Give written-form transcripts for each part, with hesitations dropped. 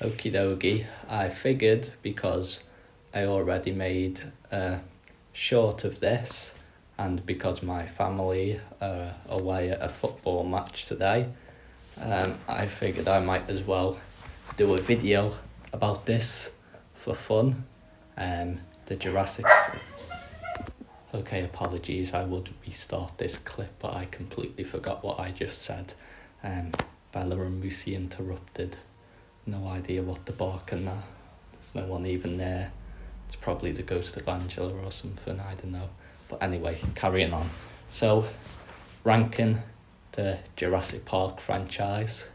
Okie dokie. I figured because I already made a short of this, and because my family are away at a football match today, I figured I might as well do a video about this for fun. The Jurassic... Okay, apologies, I would restart this clip, but I completely forgot what I just said. Bella and Lucy interrupted. No idea what to bark and that. There's no one even there. It's probably the ghost of Angela or something, I don't know. But anyway, carrying on. So, ranking the Jurassic Park franchise,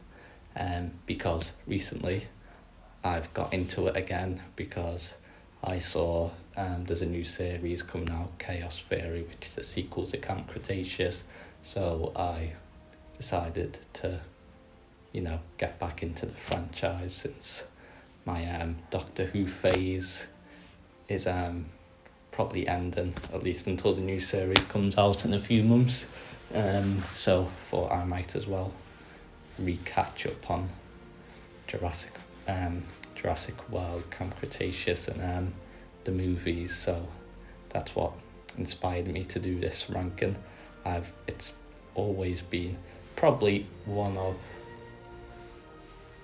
because recently I've got into it again because I saw there's a new series coming out, Chaos Theory, which is a sequel to Camp Cretaceous. So I decided to, get back into the franchise since my Doctor Who phase is probably ending, at least until the new series comes out in a few months. So thought I might as well catch up on Jurassic World, Camp Cretaceous, and the movies. So that's what inspired me to do this ranking. It's always been probably one of,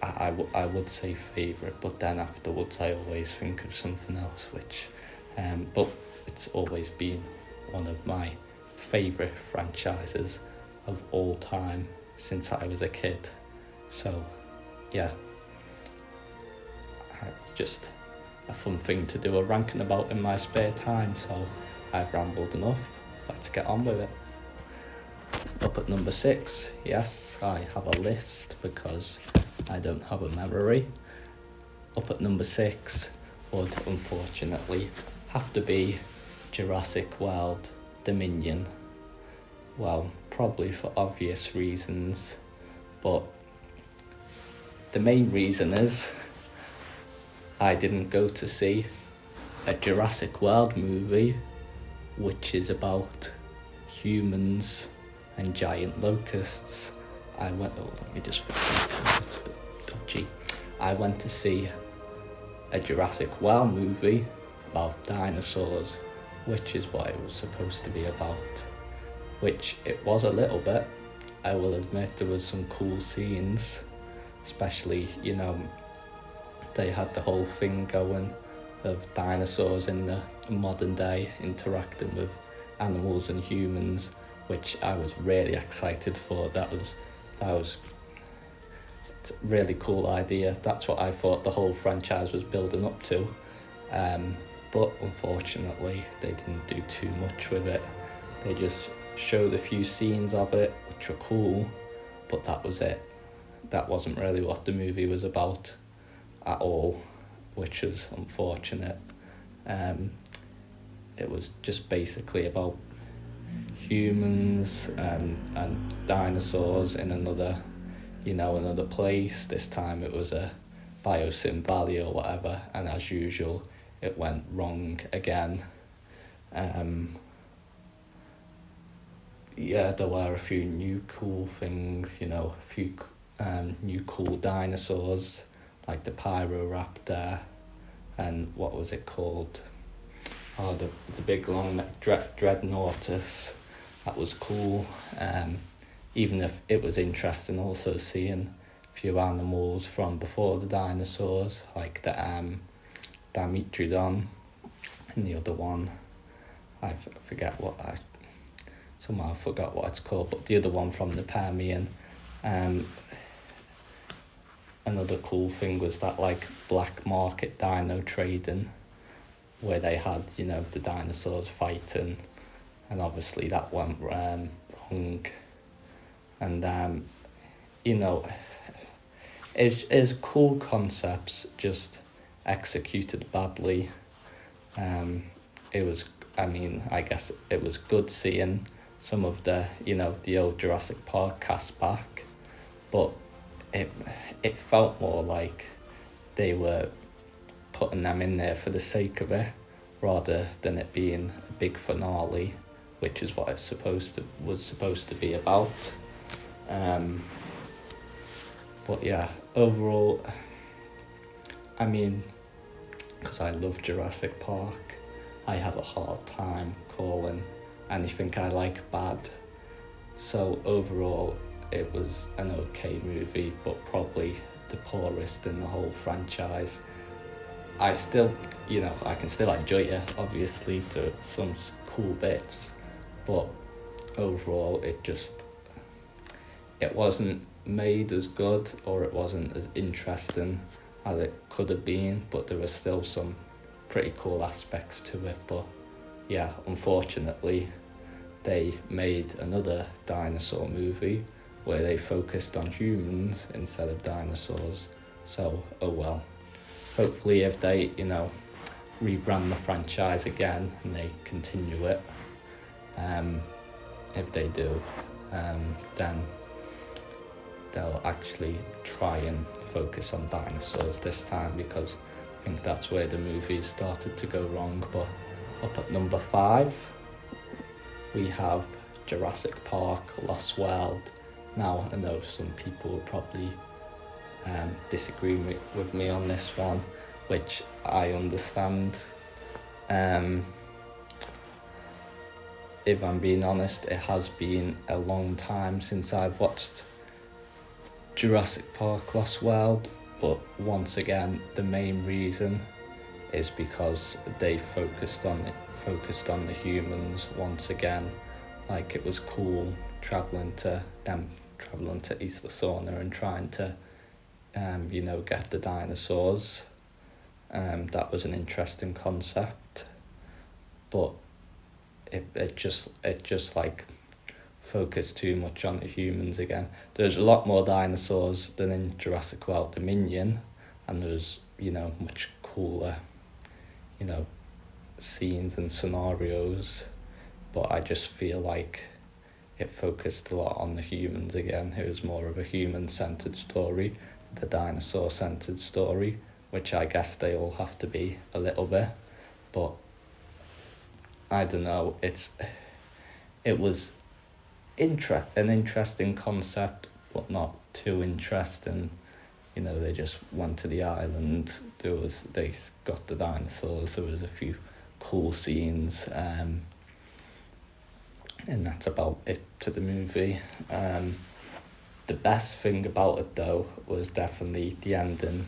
I would say favourite, but then afterwards I always think of something else, but it's always been one of my favourite franchises of all time since I was a kid. So yeah, it's just a fun thing to do a ranking about in my spare time, so I've rambled enough. Let's get on with it. Up at number 6, yes, I have a list because I don't have a memory. Up at number 6 would unfortunately have to be Jurassic World Dominion. Well, probably for obvious reasons, but the main reason is I didn't go to see a Jurassic World movie which is about humans and giant locusts. Let me just fix that, it's a bit dodgy. I went to see a Jurassic World movie about dinosaurs, which is what it was supposed to be about, which it was a little bit. I will admit there was some cool scenes, especially, they had the whole thing going of dinosaurs in the modern day interacting with animals and humans, which I was really excited for. That was a really cool idea. That's what I thought the whole franchise was building up to. But unfortunately, they didn't do too much with it. They just showed a few scenes of it, which were cool, but that was it. That wasn't really what the movie was about at all, which was unfortunate. It was just basically about humans and dinosaurs in another place. This time it was a Biosyn Valley or whatever, and as usual it went wrong again. There were a few new cool things, a few new cool dinosaurs like the Pyroraptor and what was it called? The big long neck Dreadnoughtus. That was cool. Even if it was interesting also seeing a few animals from before the dinosaurs, like the Dimetrodon, and the other one, I forgot what it's called, but the other one from the Permian. Another cool thing was that like black market dino trading, where they had the dinosaurs fighting, and obviously that went wrong, and it's cool concepts, just executed badly. I guess it was good seeing some of the the old Jurassic Park cast back, but it felt more like they were putting them in there for the sake of it, rather than it being a big finale, which is what it's was supposed to be about. But yeah, overall I mean, because I love Jurassic Park, I have a hard time calling anything I like bad. So overall, it was an okay movie, but probably the poorest in the whole franchise. I still, I can still enjoy it, obviously, to some cool bits, but overall, it wasn't made as good, or it wasn't as interesting as it could have been, but there were still some pretty cool aspects to it. But yeah, unfortunately, they made another dinosaur movie where they focused on humans instead of dinosaurs. So, oh well. Hopefully if they, rebrand the franchise again and they continue it, if they do, then they'll actually try and focus on dinosaurs this time, because I think that's where the movies started to go wrong. But up at number 5, we have Jurassic Park Lost World. Now, I know some people will probably disagree with me on this one, which I understand. If I'm being honest, it has been a long time since I've watched Jurassic Park Lost World, but once again, the main reason is because they focused on the humans once again. Like, it was cool traveling to East Lithorna and trying to get the dinosaurs. That was an interesting concept, but it just like focused too much on the humans again. There's a lot more dinosaurs than in Jurassic World Dominion, and there's much cooler scenes and scenarios, but I just feel like it focused a lot on the humans again. It was more of a human-centered story, the dinosaur-centered story, which I guess they all have to be a little bit, but I don't know, it was an interesting concept, but not too interesting. They just went to the island, they got the dinosaurs, there was a few cool scenes, and that's about it to the movie. The best thing about it though was definitely the ending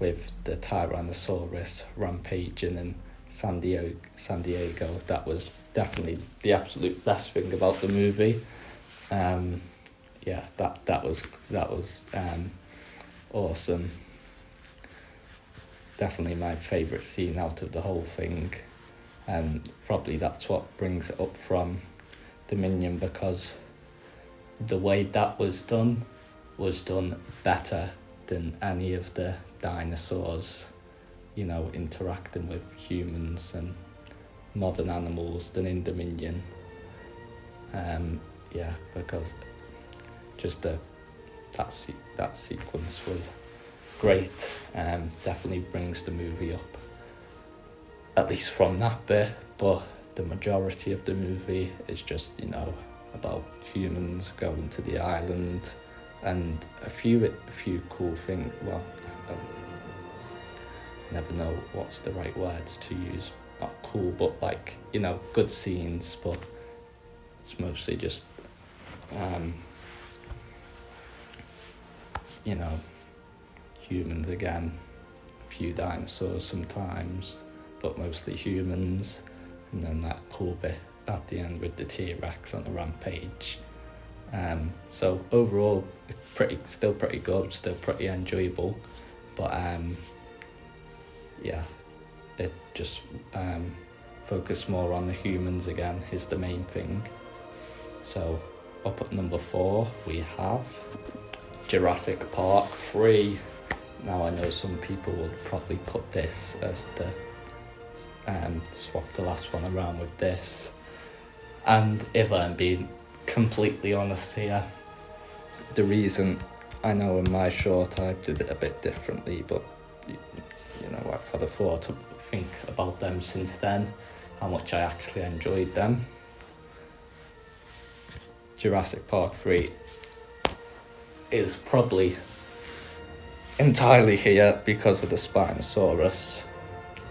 with the Tyrannosaurus rampaging in San Diego. That was definitely the absolute best thing about the movie. That was awesome. Definitely my favourite scene out of the whole thing, and probably that's what brings it up from Dominion, because the way that was done better than any of the dinosaurs, interacting with humans and modern animals than in Dominion. Because just that sequence was great. Definitely brings the movie up, at least from that bit. But the majority of the movie is just about humans going to the island, and a few cool things. Well, I never know what's the right words to use. Not cool, but like good scenes. But it's mostly just humans again. A few dinosaurs sometimes, but mostly humans. And then that cool bit at the end with the T-Rex on a rampage. So overall, still pretty good, still pretty enjoyable. But it just focus more on the humans again is the main thing. So up at number 4 we have Jurassic Park 3. Now I know some people would probably put this as the swap the last one around with this, and if I'm being completely honest here, the reason, I know in my short I did it a bit differently, but I've had a thought to think about them since then, how much I actually enjoyed them. Jurassic Park 3 is probably entirely here because of the Spinosaurus.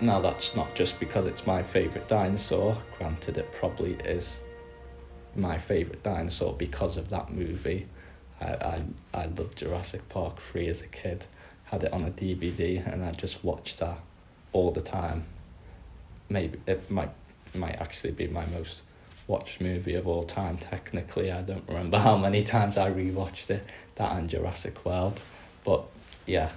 Now, that's not just because it's my favourite dinosaur. Granted, it probably is my favourite dinosaur because of that movie. I loved Jurassic Park 3 as a kid. Had it on a DVD and I just watched that all the time. Maybe it might actually be my most watched movie of all time. Technically, I don't remember how many times I rewatched it. That and Jurassic World, but yeah,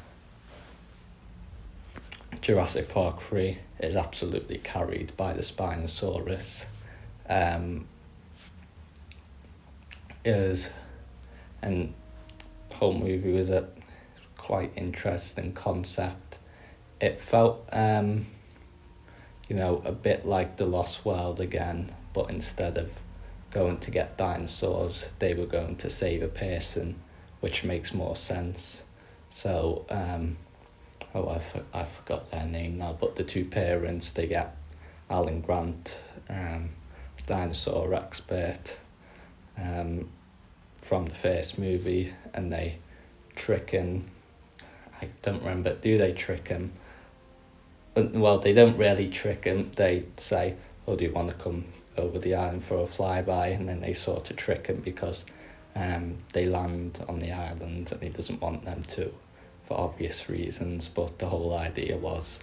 Jurassic Park 3 is absolutely carried by the Spinosaurus. And the whole movie was a quite interesting concept. It felt, a bit like The Lost World again, but instead of going to get dinosaurs, they were going to save a person, which makes more sense. So, I forgot their name now, but the two parents, they get Alan Grant, dinosaur expert, from the first movie, and they trick him. I don't remember, do they trick him? Well, they don't really trick him. They say, oh, do you want to come over the island for a flyby? And then they sort of trick him because they land on the island and he doesn't want them to, for obvious reasons. But the whole idea was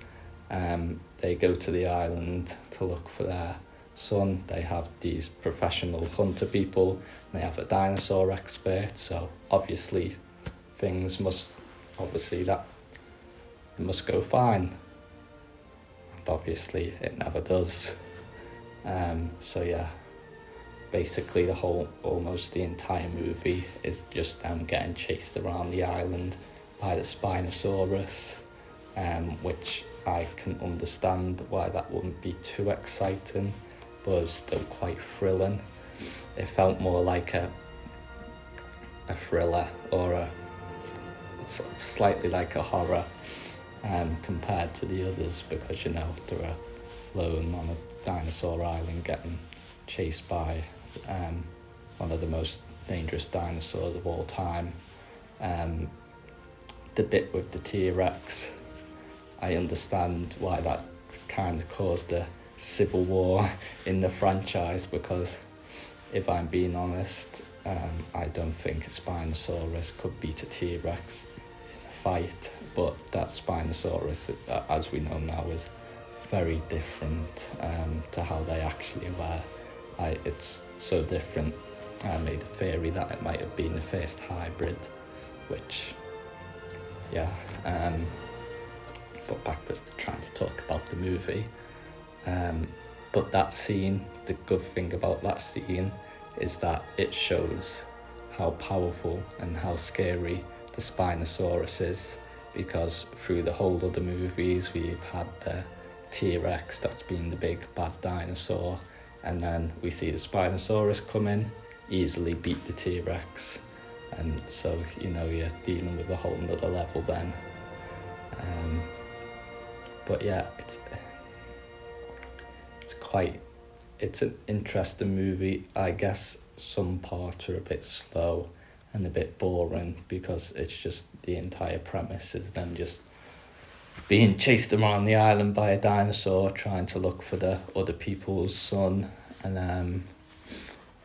they go to the island to look for their son. They have these professional hunter people, and they have a dinosaur expert, so obviously that it must go fine, and obviously it never does. So yeah, basically almost the entire movie is just them getting chased around the island by the Spinosaurus, which I can understand why that wouldn't be too exciting, but it was still quite thrilling. It felt more like a thriller, or slightly like a horror, compared to the others, because they're alone on a dinosaur island getting chased by one of the most dangerous dinosaurs of all time. The bit with the T-Rex, I understand why that kind of caused a civil war in the franchise, because if I'm being honest, I don't think a Spinosaurus could beat a T-Rex in a fight, but that Spinosaurus, as we know now, is very different to how they actually were. It's so different. I made a theory that it might have been the first hybrid, which, yeah. But back to trying to talk about the movie. But that scene, the good thing about that scene is that it shows how powerful and how scary the Spinosaurus is, because through the whole of the movies we've had the T-Rex that's been the big bad dinosaur, and then we see the Spinosaurus come in, easily beat the T-Rex, and so you're dealing with a whole nother level then. But yeah, it's an interesting movie. I guess some parts are a bit slow and a bit boring, because it's just the entire premise is them just being chased around the island by a dinosaur, trying to look for the other people's son, and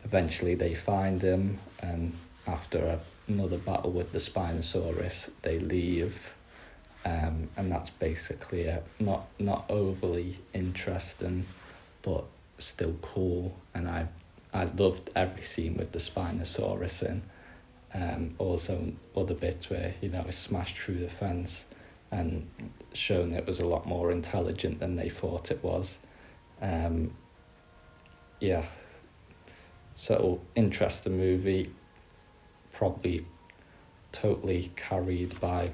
eventually they find him, and after another battle with the Spinosaurus, they leave. And that's basically it. Not overly interesting, but still cool. And I loved every scene with the Spinosaurus in. Also other bits where it's smashed through the fence and shown it was a lot more intelligent than they thought it was. Yeah. So interesting movie. Probably totally carried by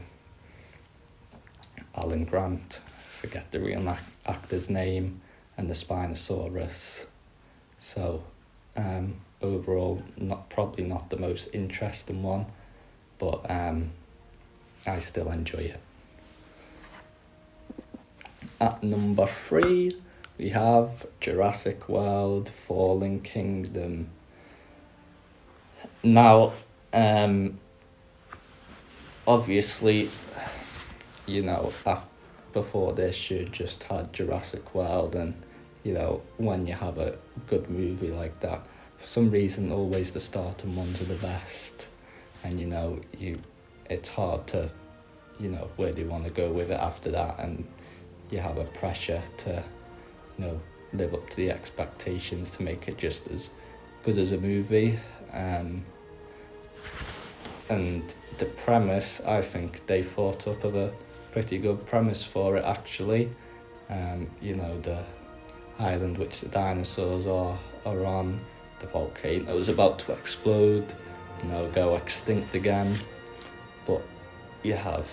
Alan Grant, forget the real actor's name, and the Spinosaurus. So overall, probably not the most interesting one, but I still enjoy it. At number 3, we have Jurassic World: Fallen Kingdom. Now, obviously, you know, before this you just had Jurassic World, and you know, when you have a good movie like that, for some reason always the starting ones are the best, and you know, it's hard to, you know, where do you want to go with it after that, and you have a pressure to, you know, live up to the expectations to make it just as good as a movie. And the premise, I think they thought up of a pretty good premise for it actually. You know, the island which the dinosaurs are on, the volcano is about to explode, you know, go extinct again. But you have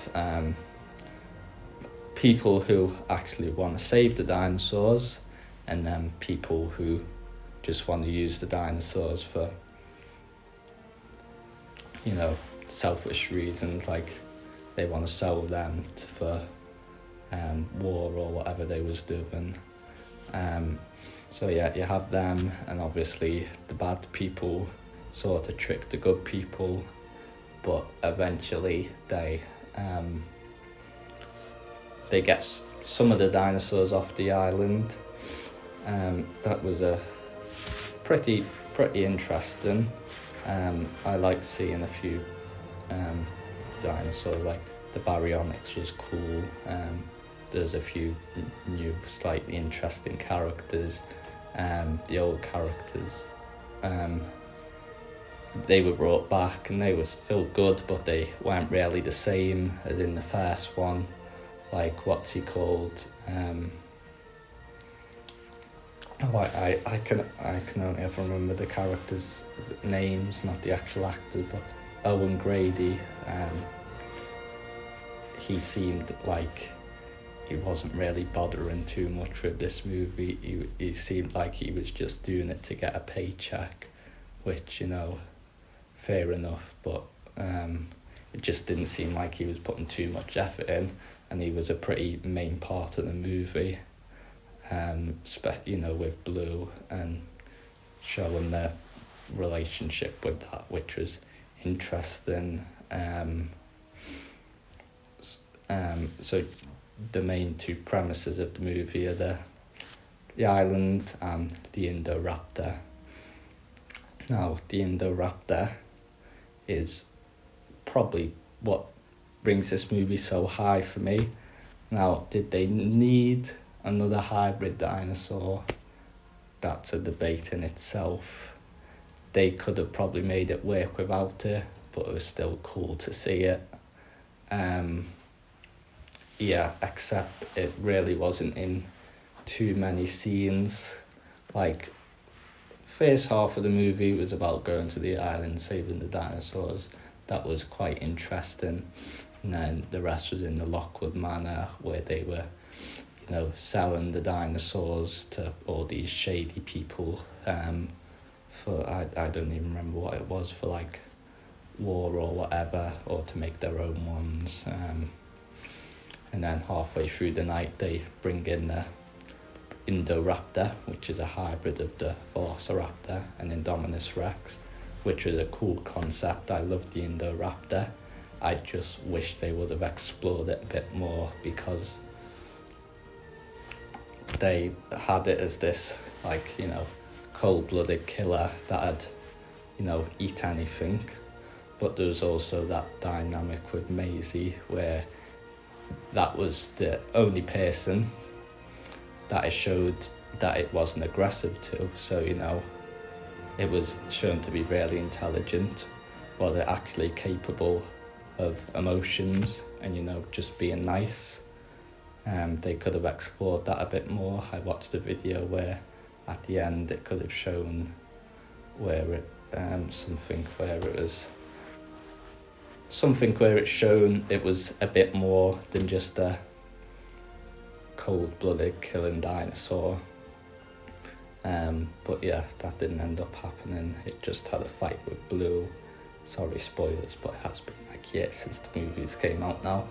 people who actually want to save the dinosaurs, and then people who just want to use the dinosaurs for, you know, selfish reasons, like they want to sell them for war or whatever they was doing. So yeah, you have them, and obviously the bad people sort of trick the good people, but eventually they get some of the dinosaurs off the island. That was a pretty interesting. I liked seeing a few dinosaurs, like the baryonyx was cool. There's a few new, slightly interesting characters. The old characters, they were brought back and they were still good, but they weren't really the same as in the first one. Like, what's he called? I can only ever remember the characters' names, not the actual actors, but Owen Grady. He seemed like he wasn't really bothering too much with this movie. He seemed like he was just doing it to get a paycheck, which, you know, fair enough, but it just didn't seem like he was putting too much effort in, and he was a pretty main part of the movie, you know, with Blue, and showing their relationship with that, which was interesting. So the main two premises of the movie are the island and the Indoraptor. Now, the Indoraptor is probably what brings this movie so high for me. Now, did they need another hybrid dinosaur? That's a debate in itself. They could have probably made it work without it, but it was still cool to see it. Yeah, except it really wasn't in too many scenes. Like, first half of the movie was about going to the island, saving the dinosaurs. That was quite interesting. And then the rest was in the Lockwood Manor, where they were, you know, selling the dinosaurs to all these shady people, for, I don't even remember what it was, for like war or whatever, or to make their own ones. And then halfway through the night they bring in the Indoraptor, which is a hybrid of the Velociraptor and Indominus Rex, which was a cool concept. I loved the Indoraptor. I just wish they would have explored it a bit more, because they had it as this, like, you know, cold-blooded killer that'd, you know, eat anything. But there was also that dynamic with Maisie, where that was the only person that it showed that it wasn't aggressive to. So, you know, it was shown to be really intelligent. Was it actually capable of emotions and, you know, just being nice? They could have explored that a bit more. I watched a video where at the end it could have shown where it something where it's shown it was a bit more than just a cold-blooded killing dinosaur. But yeah, that didn't end up happening. It just had a fight with Blue. Sorry, spoilers, but it has been like years since the movies came out now.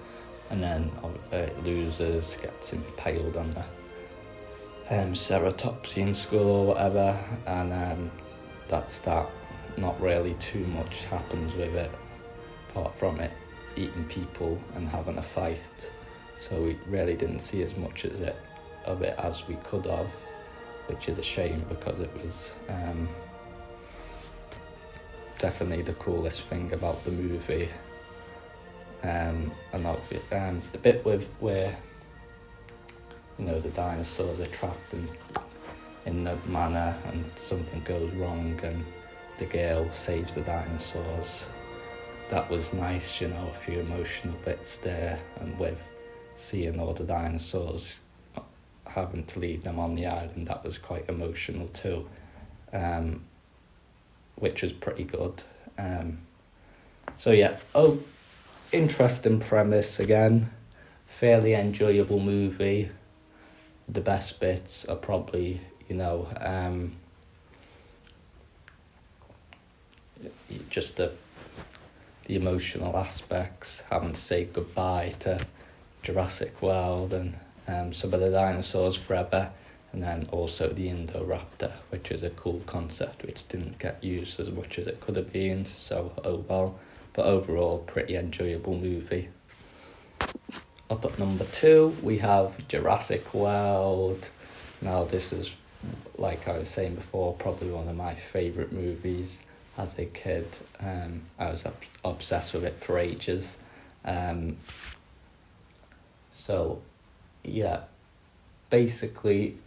And then it loses, gets impaled on the ceratopsian skull or whatever, and that's that. Not really too much happens with it, apart from it eating people and having a fight. so we really didn't see as much of it as we could have, which is a shame because it was definitely the coolest thing about the movie. And the bit where the dinosaurs are trapped in the manor and something goes wrong and the girl saves the dinosaurs, that was nice, a few emotional bits there, and with seeing all the dinosaurs having to leave them on the island, that was quite emotional too, which was pretty good. So yeah, interesting premise again, fairly enjoyable movie. The best bits are probably, just the emotional aspects, having to say goodbye to Jurassic World and some of the dinosaurs forever, and then also the Indoraptor, which is a cool concept which didn't get used as much as it could have been, so oh well. But overall, pretty enjoyable movie. Up at number 2, we have Jurassic World. Now this is, like I was saying before, probably one of my favourite movies as a kid. I was obsessed with it for ages. So yeah, basically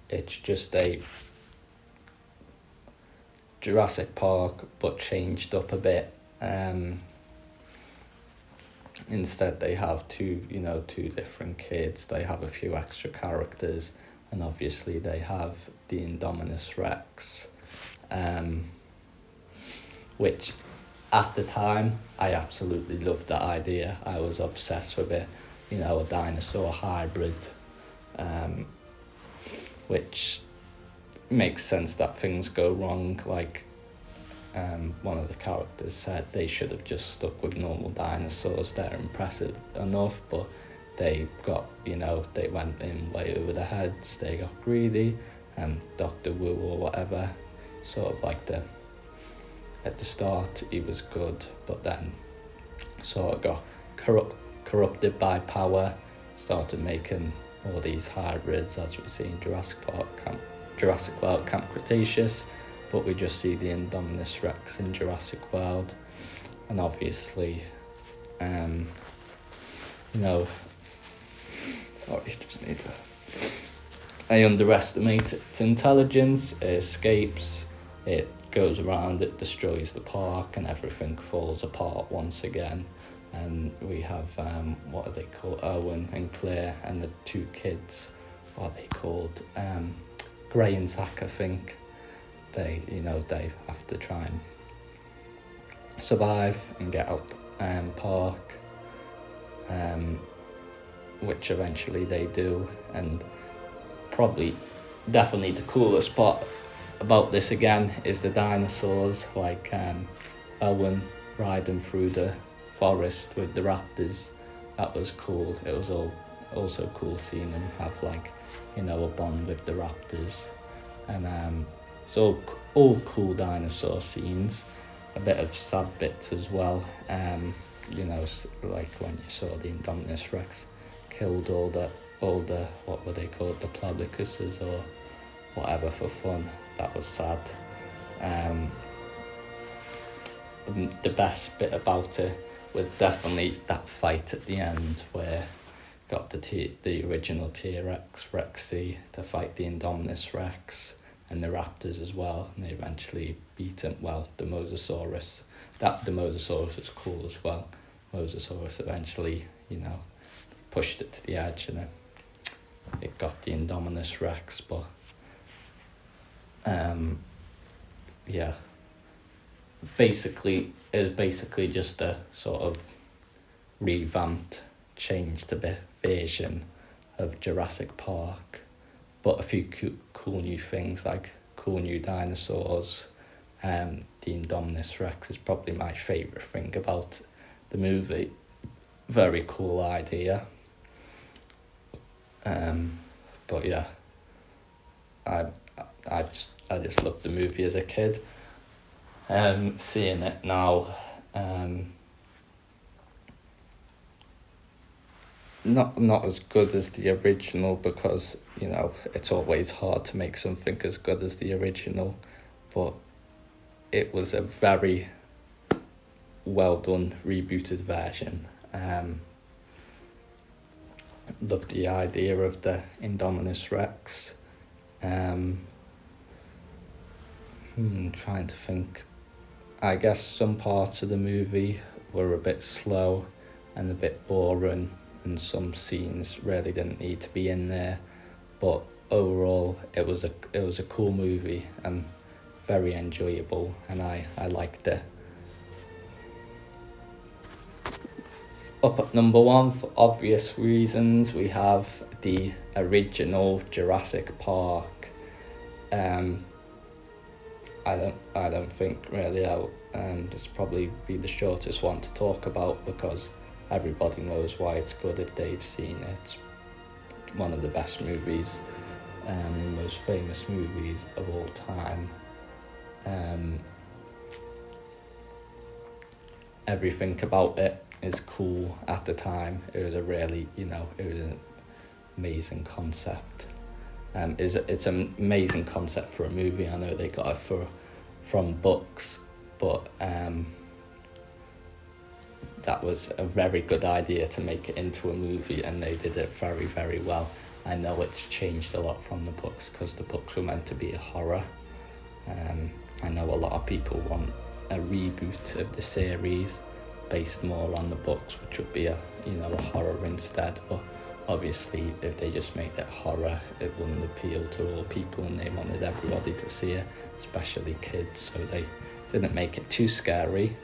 it's just a Jurassic Park but changed up a bit. Instead they have two different kids, they have a few extra characters, and obviously they have the Indominus Rex, which at the time I absolutely loved that idea. I was obsessed with it, a dinosaur hybrid, which makes sense that things go wrong. Like one of the characters said they should have just stuck with normal dinosaurs, they're impressive enough, but they got, they went in way over their heads, they got greedy, and Dr. Wu or whatever, sort of like at the start he was good, but then sort of got corrupted by power, started making all these hybrids, as we see in Jurassic World Camp Cretaceous, but we just see the Indominus Rex in Jurassic World, and obviously, I underestimate its intelligence, it escapes, it goes around, it destroys the park, and everything falls apart once again. And we have, what are they called, Owen and Claire, and the 2 kids, what are they called, Gray and Zach, I think. They have to try and survive and get out the park, which eventually they do. And definitely the coolest part about this again is the dinosaurs, like Owen riding through the forest with the raptors. That was cool. It was also cool seeing them have a bond with the raptors, and so all cool dinosaur scenes, a bit of sad bits as well. Like when you saw the Indominus Rex killed all the what were they called, the Plodicuses or whatever for fun. That was sad. The best bit about it was definitely that fight at the end where got the original T-Rex Rexy to fight the Indominus Rex and the raptors as well, and they eventually beat him. Well, the Mosasaurus. The Mosasaurus was cool as well. Mosasaurus eventually, pushed it to the edge, and it got the Indominus Rex. But yeah, it was basically just a sort of revamped, changed a bit version of Jurassic Park, but a few cool new things, like cool new dinosaurs. The Indominus Rex is probably my favourite thing about the movie. Very cool idea. But yeah, I just loved the movie as a kid. Seeing it now, not as good as the original, because you know it's always hard to make something as good as the original, but it was a very well done rebooted version. Loved the idea of the Indominus Rex. Trying to think. I guess some parts of the movie were a bit slow and a bit boring, and some scenes really didn't need to be in there. But overall, it was a cool movie and very enjoyable, and I liked it. Up at number one, for obvious reasons, we have the original Jurassic Park. I don't think really I'll this probably be the shortest one to talk about, because everybody knows why it's good if they've seen it. It's one of the best movies, most famous movies of all time. Everything about it is cool at the time. It was a really, it was an amazing concept. It's an amazing concept for a movie. I know they got it from books, but that was a very good idea to make it into a movie, and they did it very, very well. I know it's changed a lot from the books, because the books were meant to be a horror. I know a lot of people want a reboot of the series based more on the books, which would be a horror instead, but obviously if they just made it horror, it wouldn't appeal to all people, and they wanted everybody to see it, especially kids, so they didn't make it too scary,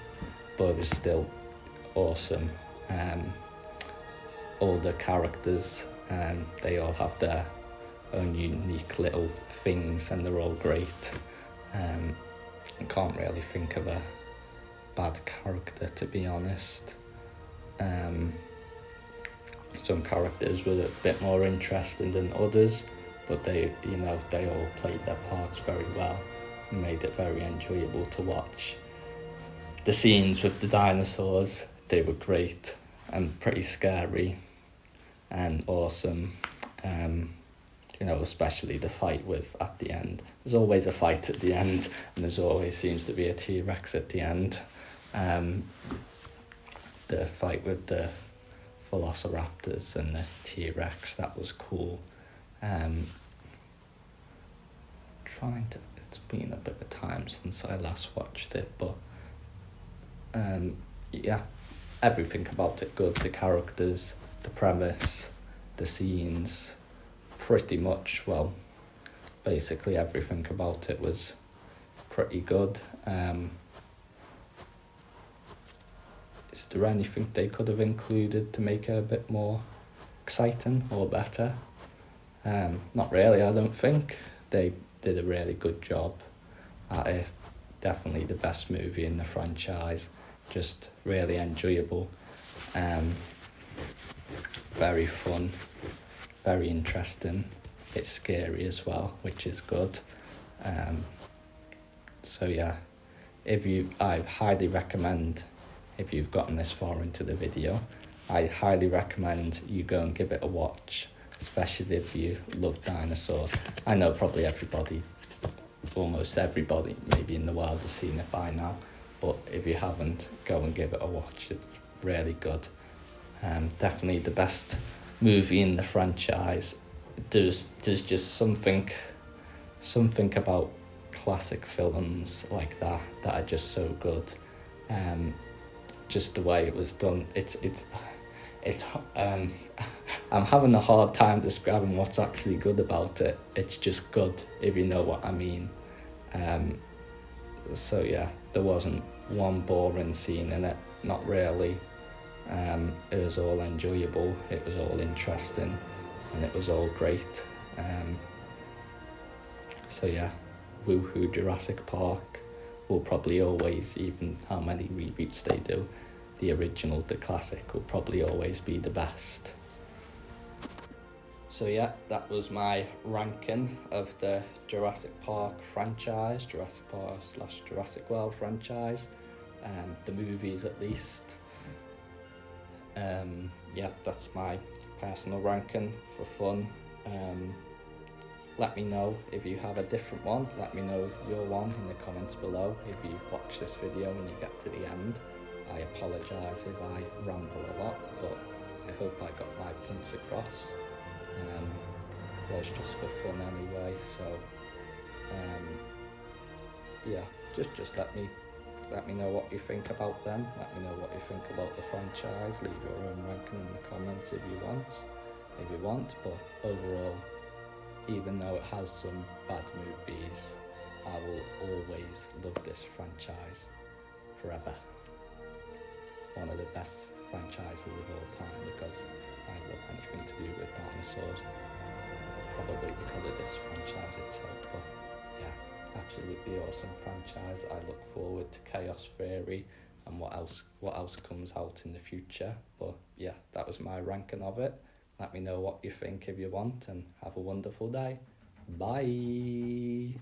but it was still awesome. All the characters, they all have their own unique little things, and they're all great. I can't really think of a bad character, to be honest. Some characters were a bit more interesting than others, but they all played their parts very well and made it very enjoyable to watch. The scenes with the dinosaurs, they were great and pretty scary and awesome. Especially the fight at the end. There's always a fight at the end, and there's always seems to be a T-Rex at the end. The fight with the Velociraptors and the T-Rex, that was cool. It's been a bit of time since I last watched it, but everything about it good. The characters, the premise, the scenes, pretty much, basically everything about it was pretty good. Is there anything they could have included to make it a bit more exciting or better? Not really, I don't think. They did a really good job at it. Definitely the best movie in the franchise. Just really enjoyable. Very fun. Very interesting. It's scary as well, which is good. I highly recommend, if you've gotten this far into the video, I highly recommend you go and give it a watch, especially if you love dinosaurs. I know probably almost everybody maybe in the world has seen it by now, but if you haven't, go and give it a watch. It's really good. Definitely the best movie in the franchise. There's just something about classic films like that are just so good. Just the way it was done. I'm having a hard time describing what's actually good about it. It's just good, if you know what I mean. There wasn't one boring scene in it, not really. It was all enjoyable, it was all interesting, and it was all great. Woohoo Jurassic Park will probably always, even how many reboots they do, the original, the classic, will probably always be the best. So that was my ranking of the Jurassic Park franchise, Jurassic Park / Jurassic World franchise, the movies at least. That's my personal ranking for fun. Let me know if you have a different one. Let me know your one in the comments below. If you watch this video and you get to the end, I apologise if I ramble a lot, but I hope I got my points across. It was just for fun anyway, so yeah, just let me know what you think about them. Let me know what you think about the franchise. Leave your own ranking in the comments if you want. But overall, even though it has some bad movies, I will always love this franchise forever. One of the best franchises of all time, because I love anything to do with dinosaurs. Probably because of this franchise itself, but yeah, absolutely awesome franchise. I look forward to Chaos Theory and what else comes out in the future. But yeah, that was my ranking of it. Let me know what you think if you want, and have a wonderful day. Bye.